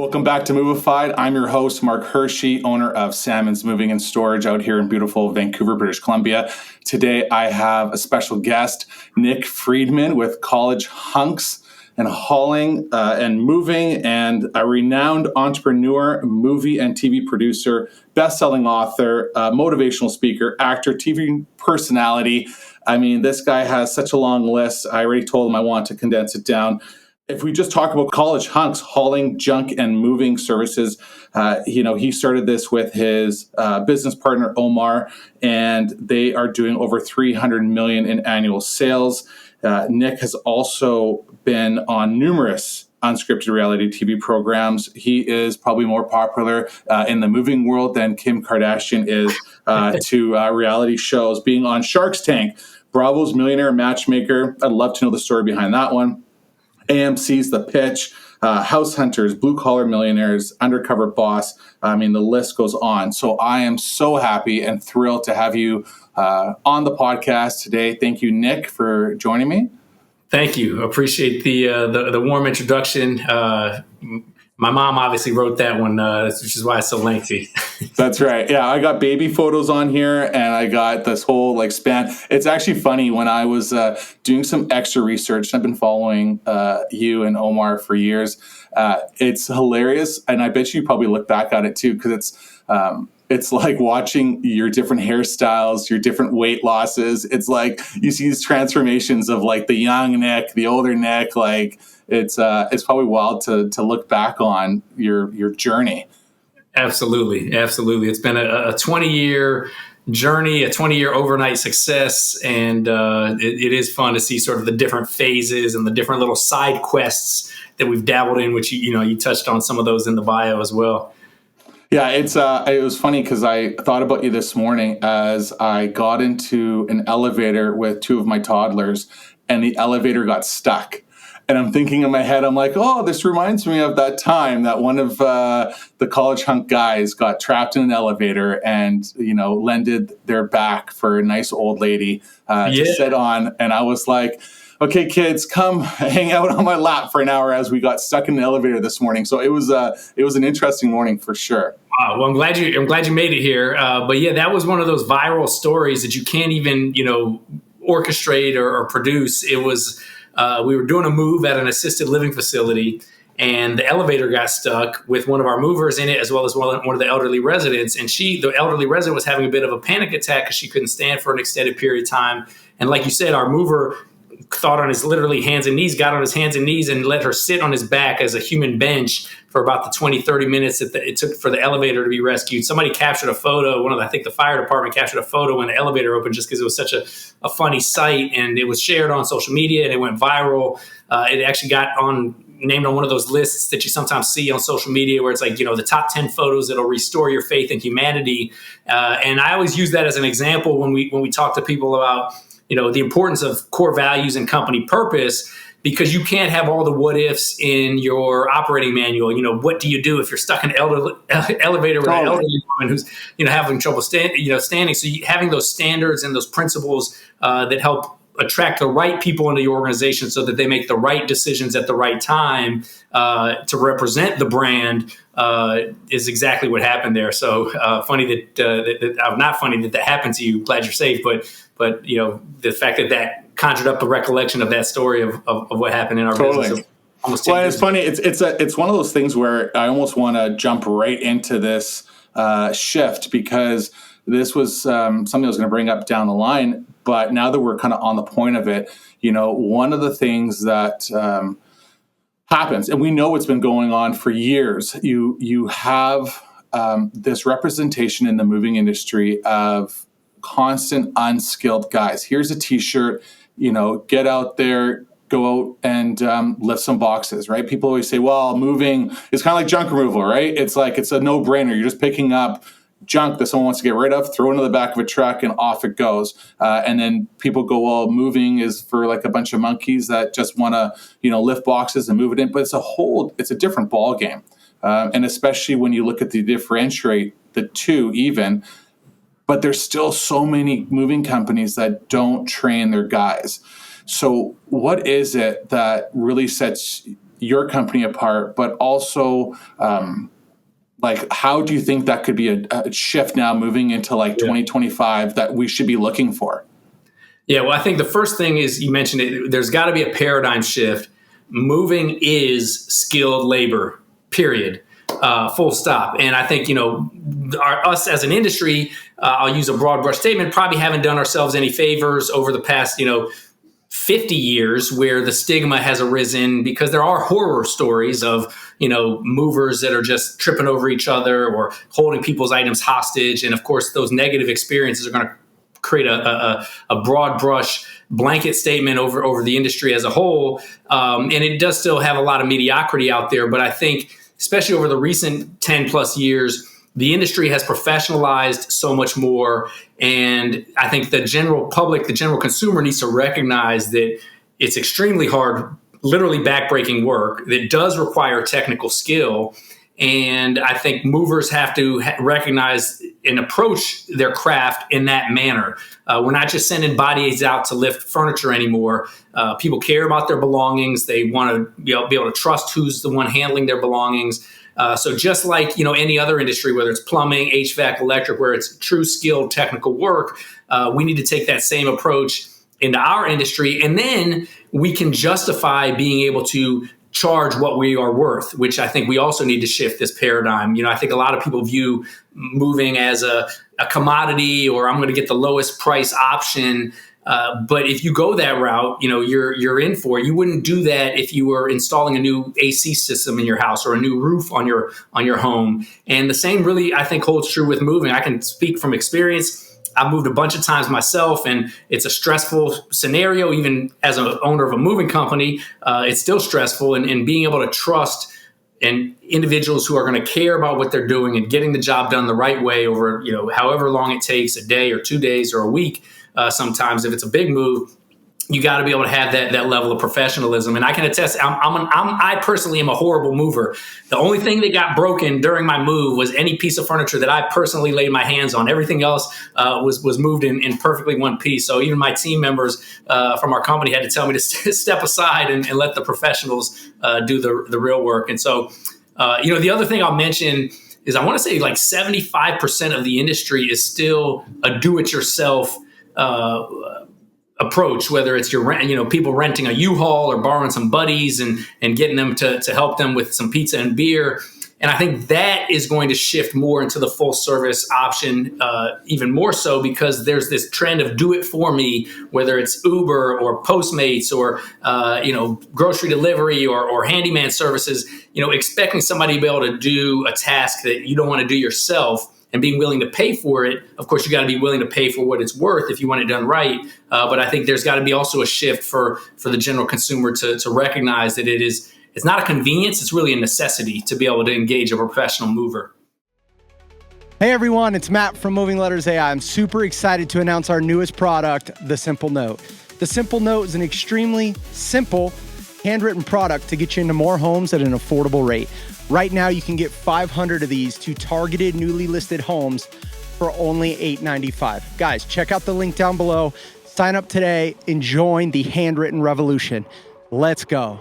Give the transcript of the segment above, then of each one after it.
Welcome back to Movified. I'm your host, Mark Hirschi, owner of Salmon's Moving and Storage out here in beautiful Vancouver, British Columbia. Today, I have a special guest, Nick Friedman with College Hunks and Hauling and Moving, and a renowned entrepreneur, movie and TV producer, best-selling author, motivational speaker, actor, TV personality. I mean, this guy has such a long list. I already told him I want to condense it down. If we just talk about College Hunks, hauling junk and moving services, he started this with his business partner, Omar, and they are doing over $300 million in annual sales. Nick has also been on numerous unscripted reality TV programs. He is probably more popular in the moving world than Kim Kardashian is to reality shows, being on Shark's Tank, Bravo's Millionaire Matchmaker. I'd love to know the story behind that one. AMC's The Pitch, House Hunters, Blue Collar Millionaires, Undercover Boss. I mean, the list goes on. So I am so happy and thrilled to have you on the podcast today. Thank you, Nick, for joining me. Thank you. Appreciate the warm introduction. My mom obviously wrote that one, which is why it's so lengthy. That's right. Yeah, I got baby photos on here, and I got this whole span. It's actually funny, when I was doing some extra research, I've been following you and Omar for years. It's hilarious, and I bet you probably look back at it too, because it's like watching your different hairstyles, your different weight losses. It's like you see these transformations of the young Nick, the older Nick. It's probably wild to look back on your journey. Absolutely. It's been a 20-year journey, a 20-year overnight success, and it is fun to see sort of the different phases and the different little side quests that we've dabbled in, which you touched on some of those in the bio as well. Yeah, it was funny because I thought about you this morning as I got into an elevator with two of my toddlers, and the elevator got stuck. And I'm thinking in my head, I'm like, oh, this reminds me of that time that one of the College Hunk guys got trapped in an elevator and, lended their back for a nice old lady to sit on. And I was like, okay, kids, come hang out on my lap for an hour as we got stuck in the elevator this morning. So it was an interesting morning for sure. Wow. Well, I'm glad you made it here. But yeah, that was one of those viral stories that you can't even, orchestrate or produce. It was, we were doing a move at an assisted living facility, and the elevator got stuck with one of our movers in it, as well as one of the elderly residents. And the elderly resident was having a bit of a panic attack because she couldn't stand for an extended period of time. And like you said, our mover got on his hands and knees and let her sit on his back as a human bench for about the 20-30 minutes that it took for the elevator to be rescued. Somebody captured a photo. I think the fire department captured a photo when the elevator opened, just because it was such a funny sight, and it was shared on social media and it went viral. It actually got named on one of those lists that you sometimes see on social media, where it's the top 10 photos that'll restore your faith in humanity. And I always use that as an example when we talk to people about the importance of core values and company purpose, because you can't have all the what ifs in your operating manual. What do you do if you're stuck in an elevator with an elderly woman who's having trouble standing? So having those standards and those principles that help attract the right people into your organization so that they make the right decisions at the right time to represent the brand is exactly what happened there. So funny that not funny that happened to you. Glad you're safe, but the fact that conjured up a recollection of that story of what happened in our business. Well, it's funny. It's one of those things where I almost want to jump right into this shift, because this was something I was going to bring up down the line. But now that we're kind of on the point of it, one of the things that happens, and we know it's been going on for years, you have this representation in the moving industry of constant unskilled guys. Here's a t-shirt, get out there, go out and lift some boxes, right? People always say, well, moving is kind of like junk removal, right? It's a no-brainer. You're just picking up junk that someone wants to get rid of, throw it into the back of a truck, and off it goes. And then people go, well, moving is for a bunch of monkeys that just want to, lift boxes and move it in. But it's a different ball game. And especially when you look at the differentiate the two even, but there's still so many moving companies that don't train their guys. So what is it that really sets your company apart, but also like, how do you think that could be a shift now moving into like 2025 that we should be looking for? Yeah, well, I think the first thing is, you mentioned it, there's got to be a paradigm shift. Moving is skilled labor, period. Full stop. And I think, us as an industry, I'll use a broad brush statement, probably haven't done ourselves any favors over the past, 50 years, where the stigma has arisen, because there are horror stories of, movers that are just tripping over each other or holding people's items hostage. And of course, those negative experiences are going to create a broad brush blanket statement over the industry as a whole. And it does still have a lot of mediocrity out there. But I think, especially over the recent 10 plus years, the industry has professionalized so much more. And I think the general public, the general consumer, needs to recognize that it's extremely hard, literally backbreaking work that does require technical skill. And I think movers have to recognize and approach their craft in that manner. We're not just sending bodies out to lift furniture anymore. People care about their belongings. They want to be able to trust who's the one handling their belongings. So just like, any other industry, whether it's plumbing, HVAC, electric, where it's true skilled technical work, we need to take that same approach into our industry. And then we can justify being able to charge what we are worth, which I think we also need to shift this paradigm. I think a lot of people view moving as a commodity, or I'm going to get the lowest price option. But if you go that route, you're in for it. You wouldn't do that if you were installing a new AC system in your house or a new roof on your home. And the same really, I think, holds true with moving. I can speak from experience. I've moved a bunch of times myself, and it's a stressful scenario. Even as an owner of a moving company, it's still stressful. And being able to trust and individuals who are going to care about what they're doing and getting the job done the right way over, however long it takes, a day or 2 days or a week. Sometimes if it's a big move, you got to be able to have that level of professionalism. And I can attest, I personally am a horrible mover. The only thing that got broken during my move was any piece of furniture that I personally laid my hands on. Everything else was moved in perfectly one piece. So even my team members from our company had to tell me to step aside and let the professionals do the real work. And so, the other thing I'll mention is, I want to say like 75% of the industry is still a do-it-yourself approach, whether it's people renting a U-Haul or borrowing some buddies and getting them to help them with some pizza and beer. And I think that is going to shift more into the full service option, even more so, because there's this trend of do it for me, whether it's Uber or Postmates or, grocery delivery or handyman services, expecting somebody to be able to do a task that you don't want to do yourself, and being willing to pay for it. Of course, you got to be willing to pay for what it's worth if you want it done right. But I think there's got to be also a shift for the general consumer to recognize that it's not a convenience, it's really a necessity to be able to engage a professional mover. Hey everyone, it's Matt from MovingLetters.ai. I'm super excited to announce our newest product, the Simple Note. The Simple Note is an extremely simple, handwritten product to get you into more homes at an affordable rate. Right now, you can get 500 of these to targeted newly listed homes for only $8.95. Guys, check out the link down below. Sign up today and join the handwritten revolution. Let's go.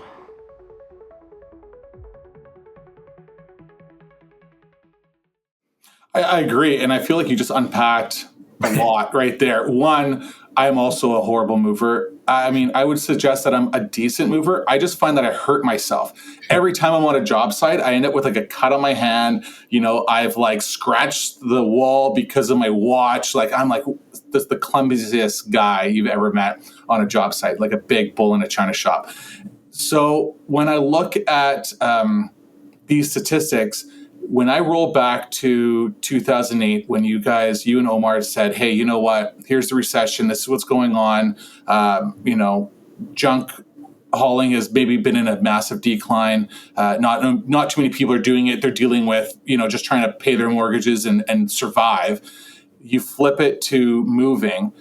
I agree. And I feel like you just unpacked a lot right there. One, I'm also a horrible mover. I mean, I would suggest that I'm a decent mover. I just find that I hurt myself. Every time I'm on a job site, I end up with like a cut on my hand. I've like scratched the wall because of my watch. Like, I'm like the clumsiest guy you've ever met on a job site, like a big bull in a china shop. So when I look at these statistics, when I roll back to 2008, when you and Omar said, hey, you know what, here's the recession, this is what's going on, junk hauling has maybe been in a massive decline, not too many people are doing it, they're dealing with, just trying to pay their mortgages and survive. You flip it to moving.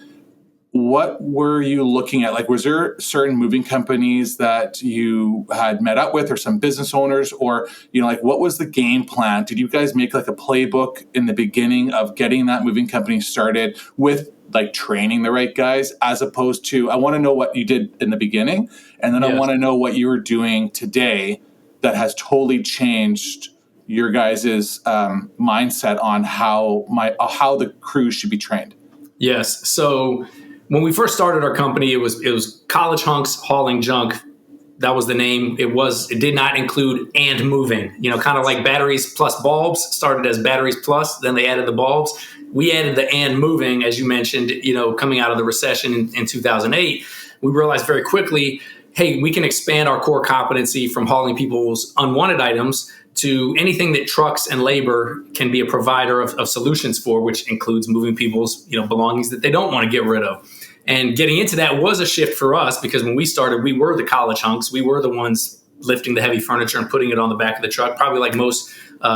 What were you looking at? Like, was there certain moving companies that you had met up with, or some business owners, or, what was the game plan? Did you guys make like a playbook in the beginning of getting that moving company started with like training the right guys, as opposed to, I want to know what you did in the beginning, and then I want to know what you were doing today that has totally changed your guys' mindset on how the crew should be trained? Yes. So when we first started our company, it was College Hunks Hauling Junk. That was the name. It did not include and moving, kind of like batteries plus bulbs started as batteries plus, then they added the bulbs. We added the and moving, as you mentioned, coming out of the recession in 2008. We realized very quickly, hey, we can expand our core competency from hauling people's unwanted items to anything that trucks and labor can be a provider of solutions for, which includes moving people's belongings that they don't want to get rid of. And getting into that was a shift for us, because when we started, we were the college hunks. We were the ones lifting the heavy furniture and putting it on the back of the truck, probably like most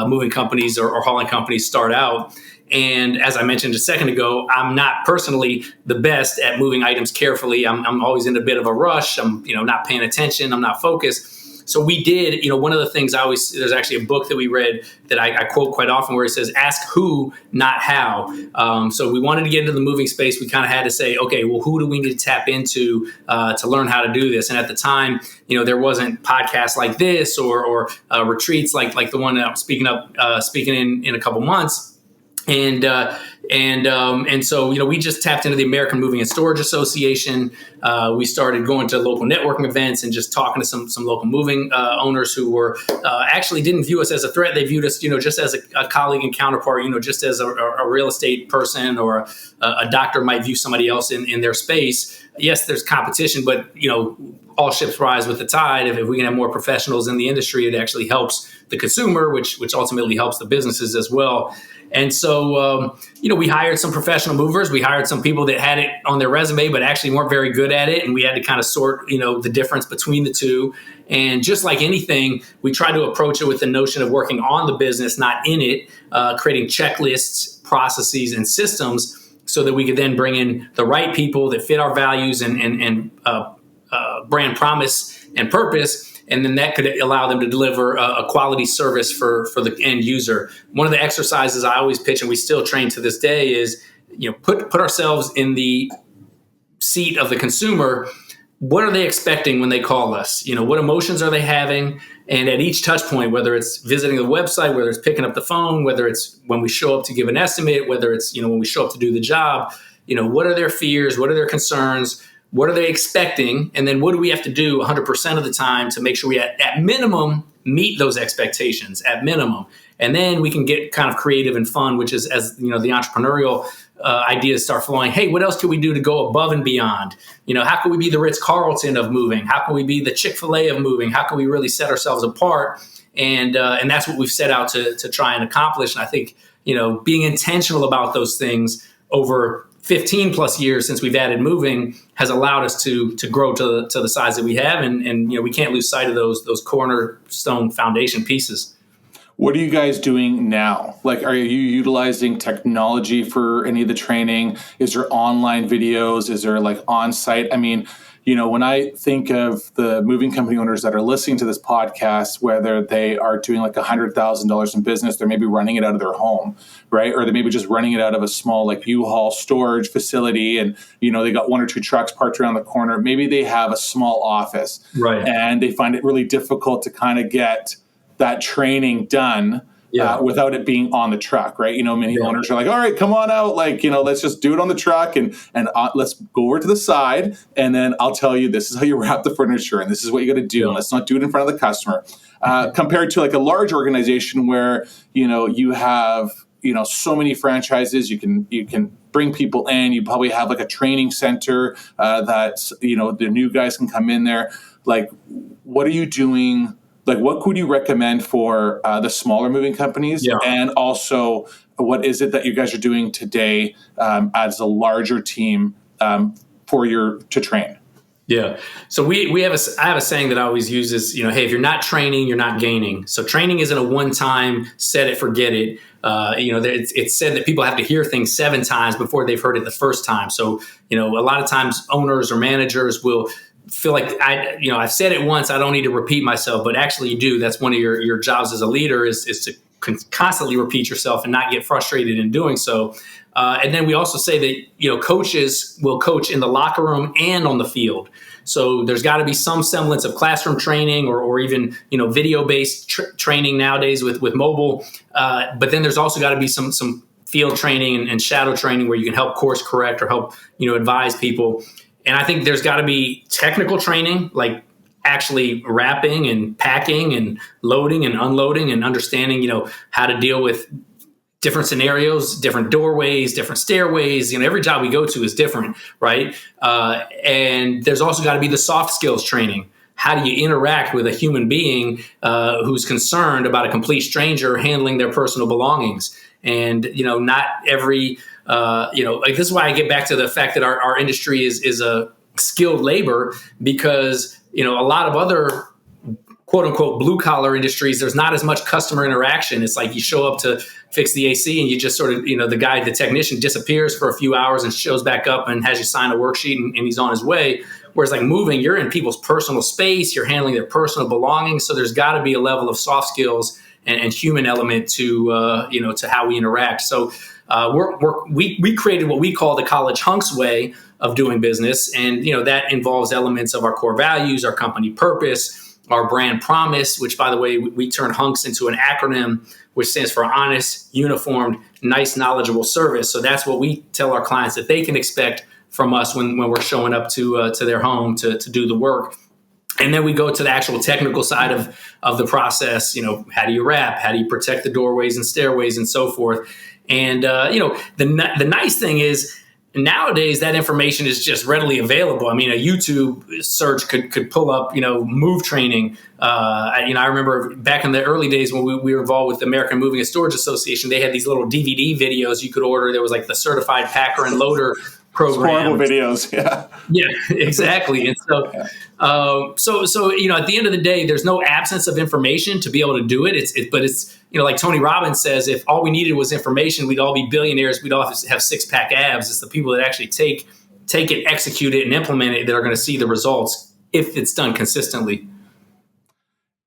moving companies or hauling companies start out. And as I mentioned a second ago, I'm not personally the best at moving items carefully. I'm always in a bit of a rush. I'm not paying attention. I'm not focused. So we did, one of the things there's actually a book that we read that I quote quite often where it says, ask who, not how. So we wanted to get into the moving space. We kind of had to say, okay, well, who do we need to tap into to learn how to do this? And at the time, there wasn't podcasts like this or retreats like the one that I'm speaking in a couple months. And so, we just tapped into the American Moving and Storage Association. We started going to local networking events and just talking to some local moving owners who were actually didn't view us as a threat. They viewed us, just as a colleague and counterpart, just as a real estate person or a doctor might view somebody else in their space. Yes, there's competition, but, all ships rise with the tide. If we can have more professionals in the industry, it actually helps the consumer, which ultimately helps the businesses as well. And so, we hired some professional movers. We hired some people that had it on their resume, but actually weren't very good at it. And we had to kind of sort, the difference between the two. And just like anything, we try to approach it with the notion of working on the business, not in it, creating checklists, processes, and systems so that we could then bring in the right people that fit our values and brand promise and purpose. And then that could allow them to deliver a quality service for the end user. One of the exercises I always pitch, and we still train to this day, is put ourselves in the seat of the consumer. What are they expecting when they call us? What emotions are they having? And at each touch point, whether it's visiting the website, whether it's picking up the phone, whether it's when we show up to give an estimate, whether it's when we show up to do the job, what are their fears? What are their concerns? What are they expecting? And then what do we have to do 100% of the time to make sure we at minimum meet those expectations at minimum? And then we can get kind of creative and fun, which is as the entrepreneurial ideas start flowing. Hey, what else can we do to go above and beyond? How can we be the Ritz-Carlton of moving? How can we be the Chick-fil-A of moving? How can we really set ourselves apart? And that's what we've set out to try and accomplish. And I think being intentional about those things over 15 plus years since we've added moving has allowed us to grow to the size that we have. And we can't lose sight of those cornerstone foundation pieces. What are you guys doing now? Like, are you utilizing technology for any of the training? Is there online videos? Is there like on-site? I mean, when I think of the moving company owners that are listening to this podcast, whether they are doing like $100,000 in business, they're maybe running it out of their home, right? Or they maybe just running it out of a small like U-Haul storage facility, and they got one or two trucks parked around the corner. Maybe they have a small office, right? And they find it really difficult to kind of get that training done. Without it being on the truck, right? Many owners are like, all right, come on out. Like, let's just do it on the truck and let's go over to the side. And then I'll tell you, this is how you wrap the furniture and this is what you got to do. Yeah. And let's not do it in front of the customer. Compared to like a large organization where, you have, so many franchises, you can bring people in. You probably have like a training center that, the new guys can come in there. Like, what are you doing? Like, what could you recommend for the smaller moving companies? Yeah. And also, what is it that you guys are doing today as a larger team to train? Yeah. So I have a saying that I always use is, hey, if you're not training, you're not gaining. So training isn't a one-time set it, forget it. It's said that people have to hear things 7 times before they've heard it the first time. So, a lot of times owners or managers will feel like I've said it once, I don't need to repeat myself, but actually you do. That's one of your jobs as a leader is to constantly repeat yourself and not get frustrated in doing so. And then we also say that, coaches will coach in the locker room and on the field. So there's got to be some semblance of classroom training or even, video-based training nowadays with mobile. But then there's also got to be some field training and shadow training where you can help course correct or help, advise people. And I think there's got to be technical training, like actually wrapping and packing and loading and unloading and understanding, how to deal with different scenarios, different doorways, different stairways. Every job we go to is different, right? And there's also got to be the soft skills training. How do you interact with a human being who's concerned about a complete stranger handling their personal belongings? And, not every, this is why I get back to the fact that our industry is a skilled labor, because, a lot of other quote unquote blue collar industries, there's not as much customer interaction. It's like you show up to fix the AC and you just sort of, the technician disappears for a few hours and shows back up and has you sign a worksheet and he's on his way. Whereas like moving, you're in people's personal space, you're handling their personal belongings. So there's got to be a level of soft skills and human element to, to how we interact. So we created what we call the college Hunks way of doing business. And, that involves elements of our core values, our company purpose, our brand promise, which, by the way, we turned Hunks into an acronym, which stands for honest, uniformed, nice, knowledgeable service. So that's what we tell our clients that they can expect from us when we're showing up to their home to do the work. And then we go to the actual technical side of the process. How do you wrap? How do you protect the doorways and stairways and so forth? And, the nice thing is, nowadays, that information is just readily available. I mean, a YouTube search could pull up, move training. I remember back in the early days when we were involved with the American Moving and Storage Association, they had these little DVD videos you could order. There was like the Certified Packer and Loader program. Horrible videos, yeah. Yeah, exactly. And so, at the end of the day, there's no absence of information to be able to do it. But it's like Tony Robbins says, if all we needed was information, we'd all be billionaires. We'd all have six-pack abs. It's the people that actually take it, execute it, and implement it that are going to see the results if it's done consistently.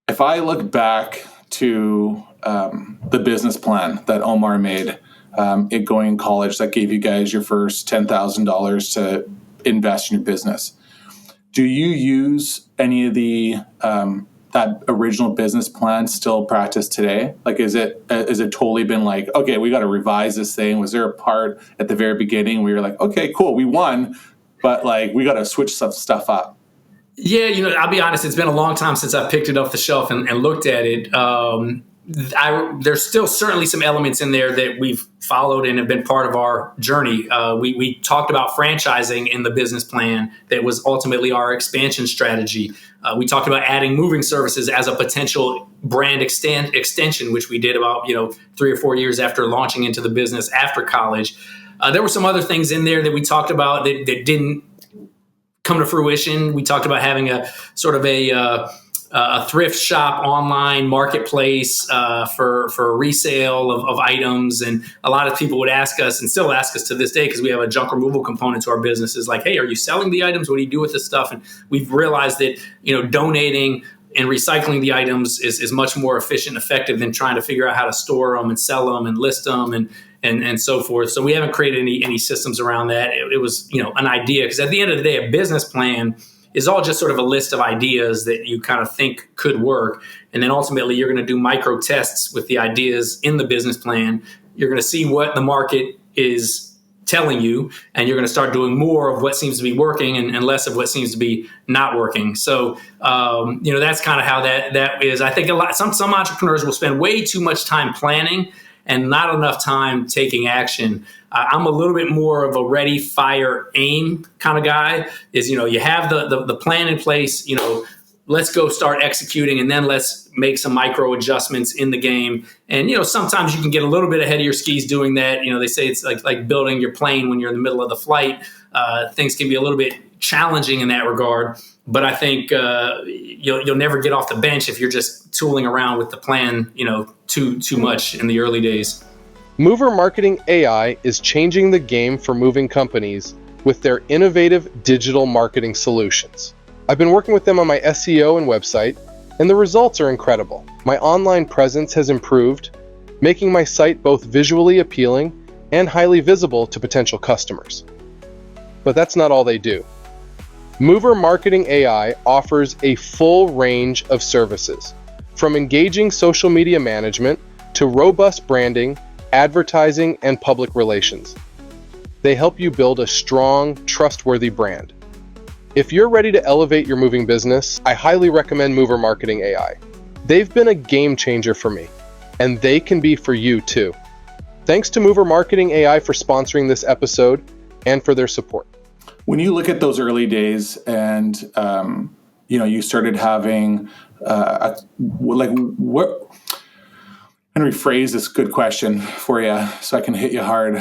If I look back to the business plan that Omar made, it going in college, that gave you guys your first $10,000 to invest in your business. Do you use any of the that original business plan still practice today? Like, is it totally been like, okay, we got to revise this thing? Was there a part at the very beginning where you're like, okay, cool, we won, but like we got to switch some stuff up? Yeah, I'll be honest, it's been a long time since I picked it off the shelf and looked at it. There's still certainly some elements in there that we've followed and have been part of our journey. We talked about franchising in the business plan. That was ultimately our expansion strategy. We talked about adding moving services as a potential brand extension, which we did about 3 or 4 years after launching into the business after college. There were some other things in there that we talked about that didn't come to fruition. We talked about having a sort of a thrift shop online marketplace for resale of items. And a lot of people would ask us and still ask us to this day, because we have a junk removal component to our business, is like, hey, are you selling the items? What do you do with this stuff? And we've realized that, donating and recycling the items is much more efficient and effective than trying to figure out how to store them and sell them and list them and so forth. So we haven't created any systems around that. It was, an idea, because at the end of the day, a business plan is all just sort of a list of ideas that you kind of think could work. And then ultimately you're going to do micro tests with the ideas in the business plan. You're going to see what the market is telling you, and you're going to start doing more of what seems to be working and less of what seems to be not working. So, that's kind of how that is. I think some entrepreneurs will spend way too much time planning and not enough time taking action. I'm a little bit more of a ready, fire, aim kind of guy. Is, you have the plan in place, let's go start executing, and then let's make some micro adjustments in the game. And, sometimes you can get a little bit ahead of your skis doing that. They say it's like building your plane when you're in the middle of the flight. Things can be a little bit challenging in that regard. But I think you'll never get off the bench if you're just tooling around with the plan, too much in the early days. MoverMarketing.ai is changing the game for moving companies with their innovative digital marketing solutions. I've been working with them on my SEO and website, and the results are incredible. My online presence has improved, making my site both visually appealing and highly visible to potential customers. But that's not all they do. Mover Marketing AI offers a full range of services, from engaging social media management to robust branding, advertising, and public relations. They help you build a strong, trustworthy brand. If you're ready to elevate your moving business, I highly recommend Mover Marketing AI. They've been a game changer for me, and they can be for you too. Thanks to Mover Marketing AI for sponsoring this episode and for their support. When you look at those early days and you started having what? I'm going to rephrase this good question for you so I can hit you hard.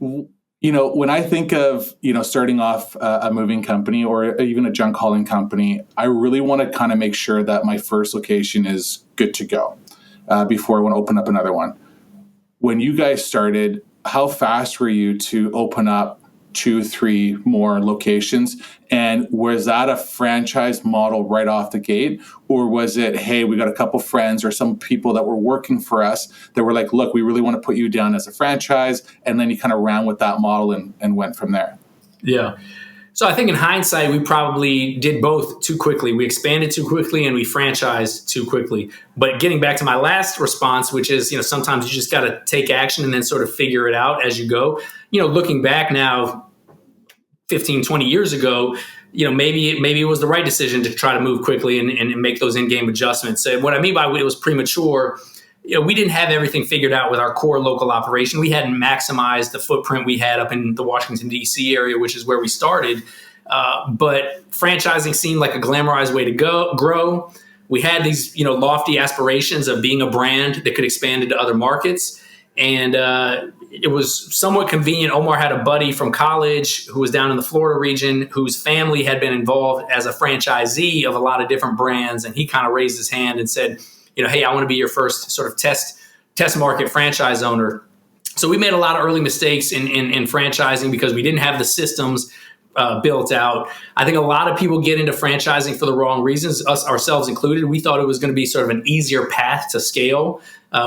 When I think of, starting off a moving company or even a junk hauling company, I really want to kind of make sure that my first location is good to go before I want to open up another one. When you guys started, how fast were you to open up 2-3 more locations? And was that a franchise model right off the gate? Or was it, hey, we got a couple friends or some people that were working for us that were like, look, we really want to put you down as a franchise. And then you kind of ran with that model and went from there. Yeah. So I think in hindsight, we probably did both too quickly. We expanded too quickly and we franchised too quickly. But getting back to my last response, which is, sometimes you just got to take action and then sort of figure it out as you go. Looking back now, 15, 20 years ago, maybe it was the right decision to try to move quickly and make those in-game adjustments. So what I mean by it was premature, we didn't have everything figured out with our core local operation. We hadn't maximized the footprint we had up in the Washington, D.C. area, which is where we started. But franchising seemed like a glamorized way to grow. We had these, lofty aspirations of being a brand that could expand into other markets. And it was somewhat convenient. Omar had a buddy from college who was down in the Florida region whose family had been involved as a franchisee of a lot of different brands. And he kind of raised his hand and said, hey, I want to be your first sort of test market franchise owner. So we made a lot of early mistakes in franchising because we didn't have the systems built out. I think a lot of people get into franchising for the wrong reasons, us ourselves included. We thought it was going to be sort of an easier path to scale.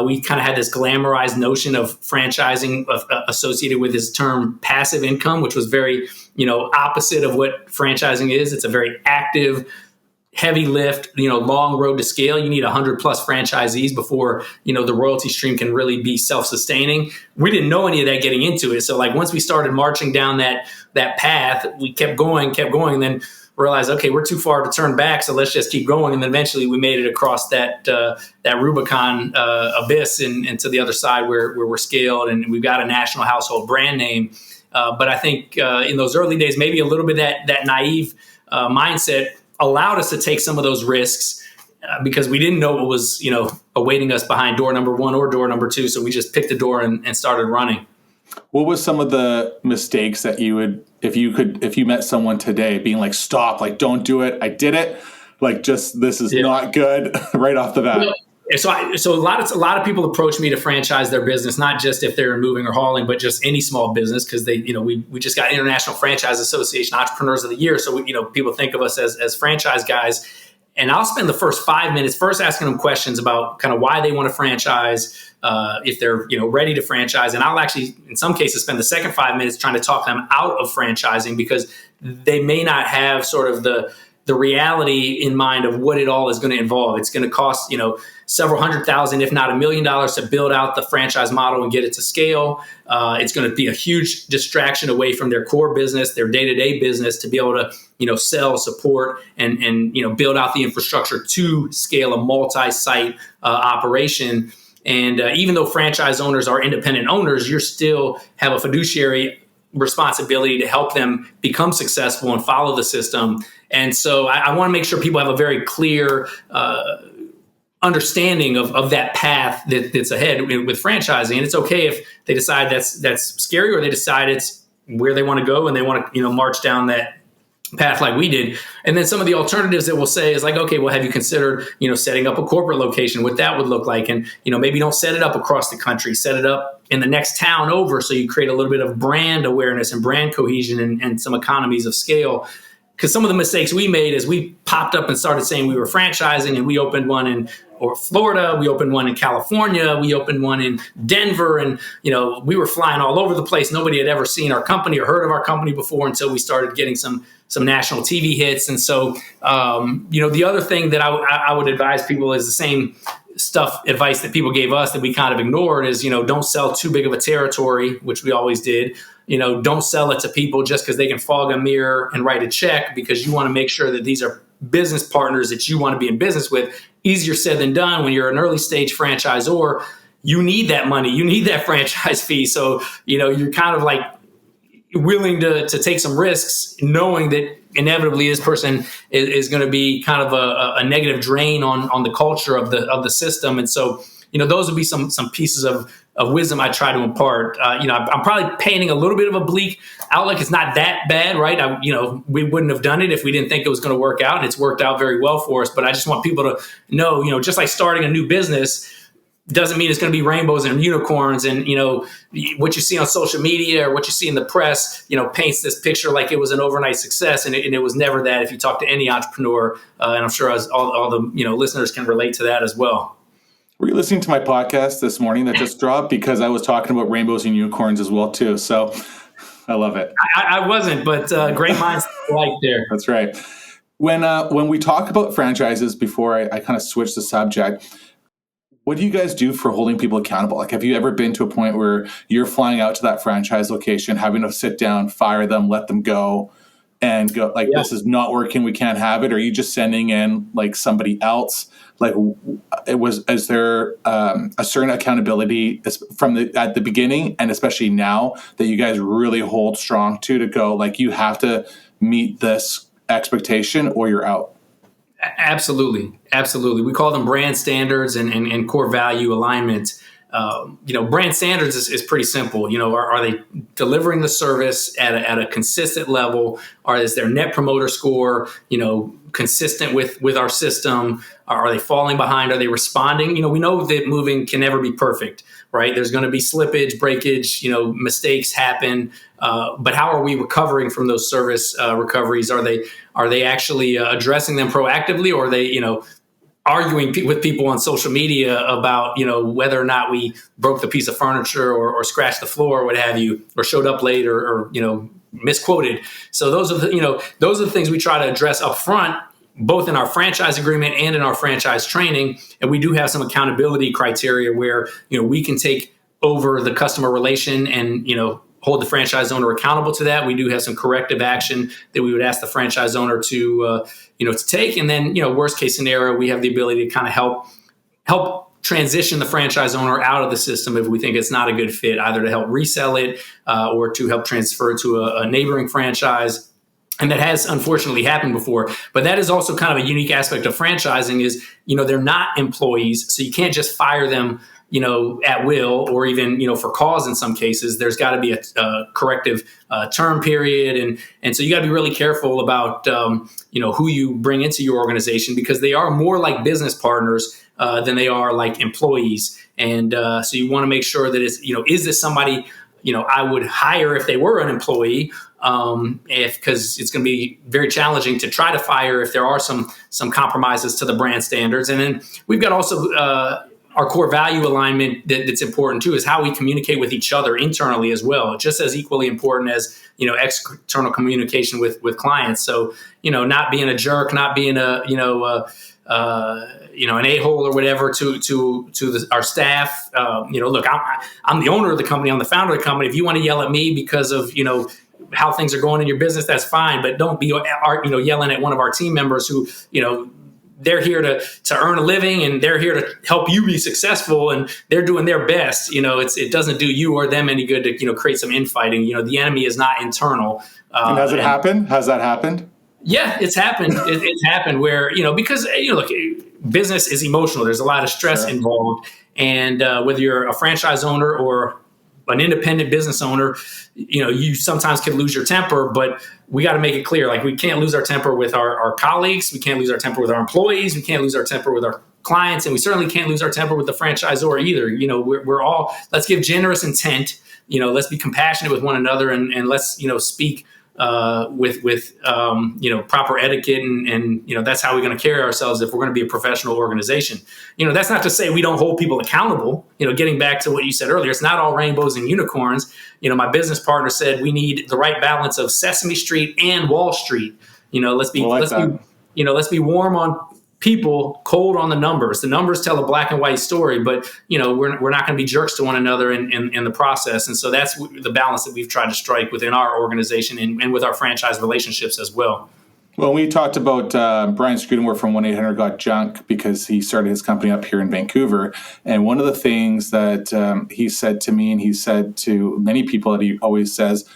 We kind of had this glamorized notion of franchising associated with this term passive income, which was very, opposite of what franchising is. It's a very active, heavy lift, long road to scale. You need 100 plus franchisees before, the royalty stream can really be self-sustaining. We didn't know any of that getting into it. So once we started marching down that path, we kept going, and then realized, okay, we're too far to turn back. So let's just keep going. And then eventually we made it across that Rubicon abyss and to the other side where we're scaled and we've got a national household brand name. But I think in those early days, maybe a little bit that naive mindset allowed us to take some of those risks because we didn't know what was, awaiting us behind door number 1 or door number 2. So we just picked the door and started running. What was some of the mistakes that you would, if you met someone today being like, stop, don't do it. I did it. This is not good right off the bat. So a lot of people approach me to franchise their business, not just if they're moving or hauling, but just any small business. Cause we just got International Franchise Association Entrepreneurs of the Year. So people think of us as franchise guys. And I'll spend the first 5 minutes first asking them questions about kind of why they want to franchise, if they're ready to franchise. And I'll actually, in some cases, spend the second 5 minutes trying to talk them out of franchising because they may not have sort of the reality in mind of what it all is going to involve. It's going to cost several $100,000, if not $1 million, to build out the franchise model and get it to scale. It's going to be a huge distraction away from their core business, their day-to-day business, to be able to sell, support, and build out the infrastructure to scale a multi-site operation. And even though franchise owners are independent owners, you still have a fiduciary responsibility to help them become successful and follow the system. And so I want to make sure people have a very clear understanding of that path that's ahead with franchising. And it's okay if they decide that's scary or they decide it's where they want to go and they want to march down that path like we did. And then some of the alternatives that we'll say is okay, well, have you considered, setting up a corporate location, what that would look like? And, maybe don't set it up across the country, set it up in the next town over. So you create a little bit of brand awareness and brand cohesion and some economies of scale. because some of the mistakes we made is we popped up and started saying we were franchising, and we opened one in Florida, we opened one in California, we opened one in Denver, and we were flying all over the place. Nobody had ever seen our company or heard of our company before until we started getting some national TV hits. And so, the other thing that I would advise people is the same advice that people gave us that we kind of ignored is, don't sell too big of a territory, which we always did. Don't sell it to people just because they can fog a mirror and write a check, because you want to make sure that these are business partners that you want to be in business with. Easier said than done. When you're an early stage franchisor, you need that money. You need that franchise fee. So, you're kind of like willing to take some risks, knowing that inevitably this person is going to be kind of a negative drain on the culture of the system. And so, those would be some pieces of wisdom I try to impart. I'm probably painting a little bit of a bleak outlook. It's not that bad, right? We wouldn't have done it if we didn't think it was going to work out, and it's worked out very well for us. But I just want people to know, just like starting a new business doesn't mean it's going to be rainbows and unicorns. And, what you see on social media or what you see in the press, paints this picture like it was an overnight success. And it was never that. If you talk to any entrepreneur, and I'm sure all the, listeners can relate to that as well. Were you listening to my podcast this morning that just dropped? Because I was talking about rainbows and unicorns as well, too. So I love it. I wasn't, but great minds alike there. That's right. When we talk about franchises, before I kind of switch the subject, what do you guys do for holding people accountable? Like, have you ever been to a point where you're flying out to that franchise location, having to sit down, fire them, let them go, and go like, This is not working, we can't have it? Or are you just sending in like somebody else? Like, is there a certain accountability at the beginning, and especially now, that you guys really hold strong to go, like, you have to meet this expectation or you're out? Absolutely. We call them brand standards and core value alignment. Brand standards is pretty simple. Are they delivering the service at a consistent level? Is their net promoter score, consistent with our system? Are they falling behind? Are they responding? We know that moving can never be perfect, right? There's going to be slippage, breakage, mistakes happen. But how are we recovering from those service recoveries? Are they actually addressing them proactively, or are they, arguing with people on social media about, whether or not we broke the piece of furniture or scratched the floor or what have you, or showed up late or misquoted. So those are the things we try to address up front, both in our franchise agreement and in our franchise training. And we do have some accountability criteria where, we can take over the customer relation and, hold the franchise owner accountable to that. We do have some corrective action that we would ask the franchise owner to take. And then, worst case scenario, we have the ability to kind of help transition the franchise owner out of the system if we think it's not a good fit, either to help resell it or to help transfer it to a neighboring franchise. And that has unfortunately happened before. But that is also kind of a unique aspect of franchising is, they're not employees. So you can't just fire them at will, or even, for cause in some cases. There's got to be a corrective term period. And so you got to be really careful about, who you bring into your organization, because they are more like business partners than they are like employees. And so you want to make sure that it's, is this somebody, I would hire if they were an employee, because it's going to be very challenging to try to fire if there are some compromises to the brand standards. And then we've got also, our core value alignment that's important too is how we communicate with each other internally as well, just as equally important as, external communication with clients. So, not being a jerk, not being an a-hole or whatever to our staff. Look, I'm the owner of the company. I'm the founder of the company. If you want to yell at me because of, how things are going in your business, that's fine. But don't be, yelling at one of our team members who, they're here to earn a living, and they're here to help you be successful, and they're doing their best. It doesn't do you or them any good to, create some infighting. The enemy is not internal. And has it happened? Has that happened? Yeah, it's happened. It's happened where, because, look, business is emotional. There's a lot of stress involved. And whether you're a franchise owner or an independent business owner, you sometimes can lose your temper, but we got to make it clear, like, we can't lose our temper with our colleagues. We can't lose our temper with our employees. We can't lose our temper with our clients. And we certainly can't lose our temper with the franchisor either. We're all, let's give generous intent, let's be compassionate with one another, and let's, speak with proper etiquette, and that's how we're going to carry ourselves if we're going to be a professional organization. That's not to say we don't hold people accountable. Getting back to what you said earlier, it's not all rainbows and unicorns. My business partner said we need the right balance of Sesame Street and Wall Street. Let's be warm on people, cold on the numbers. The numbers tell a black and white story, but we're not going to be jerks to one another in the process. And so that's the balance that we've tried to strike within our organization and with our franchise relationships as well. Well, we talked about Brian Scudamore from 1-800-GOT-JUNK because he started his company up here in Vancouver. And one of the things that he said to me, and he said to many people that he always says,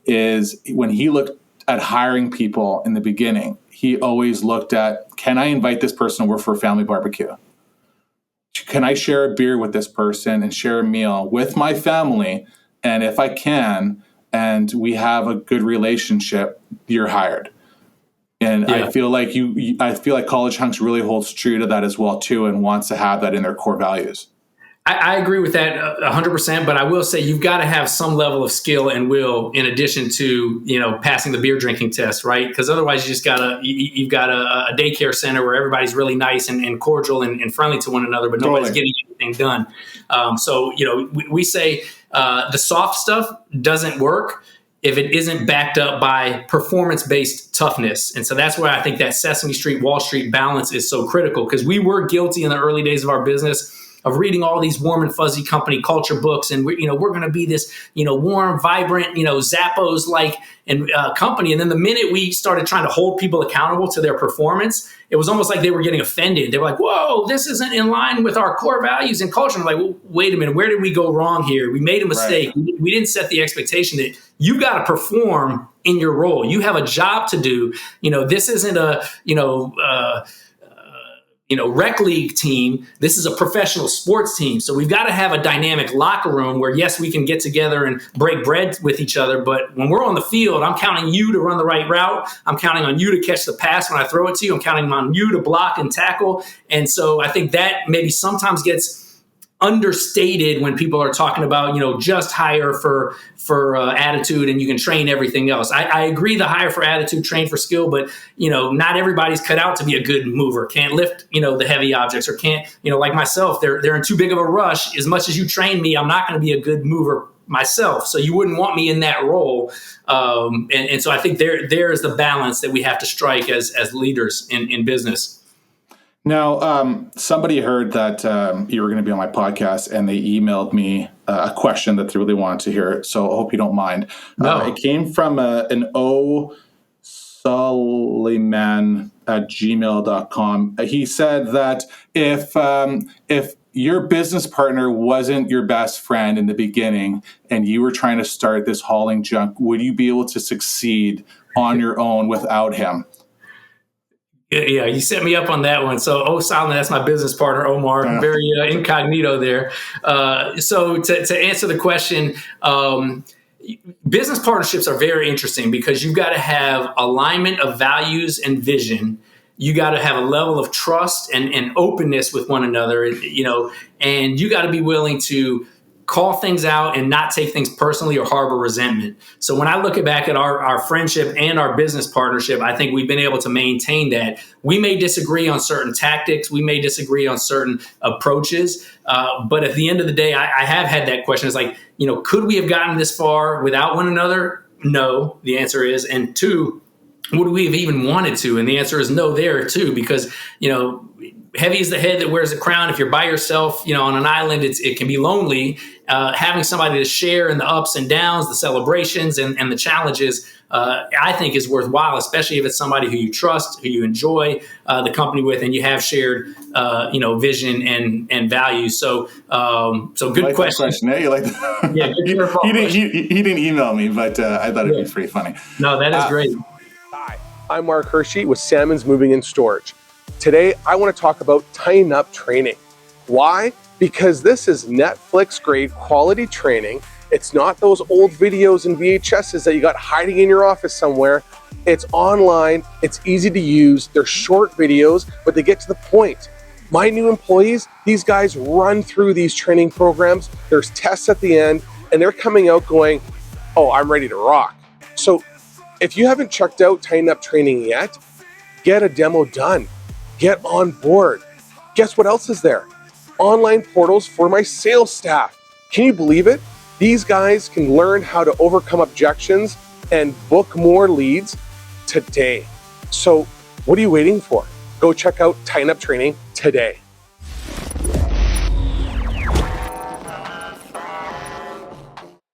is when he looked at hiring people in the beginning, he always looked at, can I invite this person over for a family barbecue? Can I share a beer with this person and share a meal with my family? And if I can, and we have a good relationship, you're hired. And yeah. I feel like College Hunks really holds true to that as well too, and wants to have that in their core values. I agree with that 100%, but I will say you've got to have some level of skill and will in addition to, passing the beer drinking test, right? Because otherwise you've got a daycare center where everybody's really nice and cordial and friendly to one another, but nobody's getting anything done. So we say the soft stuff doesn't work if it isn't backed up by performance-based toughness. And so that's why I think that Sesame Street, Wall Street balance is so critical, because we were guilty in the early days of our business of reading all these warm and fuzzy company culture books, and we're going to be this warm, vibrant, Zappos-like company. And then the minute we started trying to hold people accountable to their performance, it was almost like they were getting offended. They were like, "Whoa, this isn't in line with our core values and culture." I'm like, well, wait a minute, where did we go wrong here? We made a mistake. Right. We didn't set the expectation that you got to perform in your role. You have a job to do. This isn't a rec league team. This is a professional sports team. So we've got to have a dynamic locker room where, yes, we can get together and break bread with each other. But when we're on the field, I'm counting you to run the right route. I'm counting on you to catch the pass when I throw it to you. I'm counting on you to block and tackle. And so I think that maybe sometimes gets understated when people are talking about, just hire for attitude and you can train everything else. I agree, the hire for attitude, train for skill, but, not everybody's cut out to be a good mover, can't lift, the heavy objects, or can't, like myself, they're in too big of a rush. As much as you train me, I'm not going to be a good mover myself. So you wouldn't want me in that role. And so I think there is the balance that we have to strike as leaders in business. Now, somebody heard that you were going to be on my podcast, and they emailed me a question that they really wanted to hear. So I hope you don't mind. No. It came from an Suleiman@gmail.com. He said that if your business partner wasn't your best friend in the beginning and you were trying to start this hauling junk, would you be able to succeed on your own without him? Yeah, you set me up on that one. So, Solomon, that's my business partner, Omar. Yeah. Very incognito there. So to answer the question, business partnerships are very interesting because you've got to have alignment of values and vision. You got to have a level of trust and openness with one another, and you got to be willing to call things out and not take things personally or harbor resentment. So when I look back at our friendship and our business partnership, I think we've been able to maintain that. We may disagree on certain tactics. We may disagree on certain approaches. But at the end of the day, I have had that question. It's like, could we have gotten this far without one another? No, the answer is. And two, would we have even wanted to? And the answer is no there too, because, heavy is the head that wears the crown. If you're by yourself, on an island, it can be lonely. Having somebody to share in the ups and downs, the celebrations and the challenges, I think is worthwhile, especially if it's somebody who you trust, who you enjoy the company with, and you have shared, vision and values. So good question. Yeah, you like that? Yeah, he didn't email me, but I thought it'd be pretty funny. No, that is great. Hi, I'm Mark Hirschi with Salmon's Moving and Storage. Today, I want to talk about Tighten Up training. Why? Because this is Netflix-grade quality training. It's not those old videos and VHSs that you got hiding in your office somewhere. It's online, it's easy to use, they're short videos, but they get to the point. My new employees, these guys run through these training programs, there's tests at the end, and they're coming out going, oh, I'm ready to rock. So If you haven't checked out Tighten Up Training yet, get a demo done. Get on board. Guess what else is there? Online portals for my sales staff. Can you believe it? These guys can learn how to overcome objections and book more leads today. So what are you waiting for? Go check out Tighten Up Training today.